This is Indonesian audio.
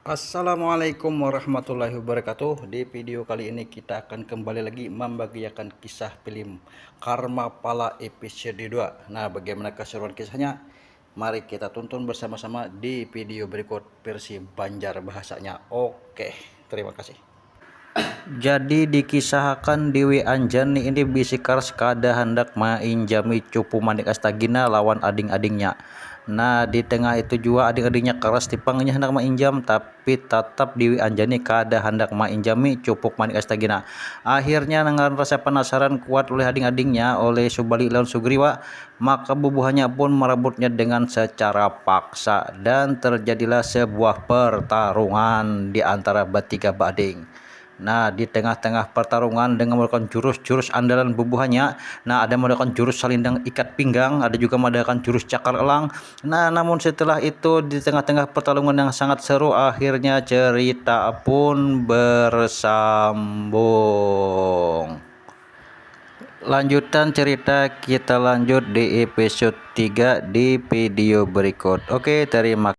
Assalamualaikum warahmatullahi wabarakatuh. Di video kali ini kita akan kembali lagi membagikan kisah film Karma Pala episode 2. Nah, bagaimana keseruan kisahnya? Mari kita tonton bersama-sama di video berikut versi Banjar bahasanya. Oke, terima kasih. Jadi dikisahkan Dewi Anjani ini bisikar sekada hendak mainjami cupu manik astagina lawan ading-adingnya. Nah, di tengah itu juga adik-adiknya keras dipanggilnya hendak mainjam, tapi tetap Dewi Anjani kada hendak mainjami cupuk manik astagina. Akhirnya dengan rasa penasaran kuat oleh adik-adiknya oleh Subali lawan Sugriwa, maka bubuhannya pun merebutnya dengan secara paksa dan terjadilah sebuah pertarungan di antara bertiga bading. Nah, di tengah-tengah pertarungan dengan melakukan jurus-jurus andalan bubuhannya. Nah, ada melakukan jurus salindang ikat pinggang, ada juga melakukan jurus cakar elang. Nah, namun setelah itu di tengah-tengah pertarungan yang sangat seru, akhirnya cerita pun bersambung. Lanjutan cerita kita lanjut di episode 3 di video berikut. Oke, terima kasih.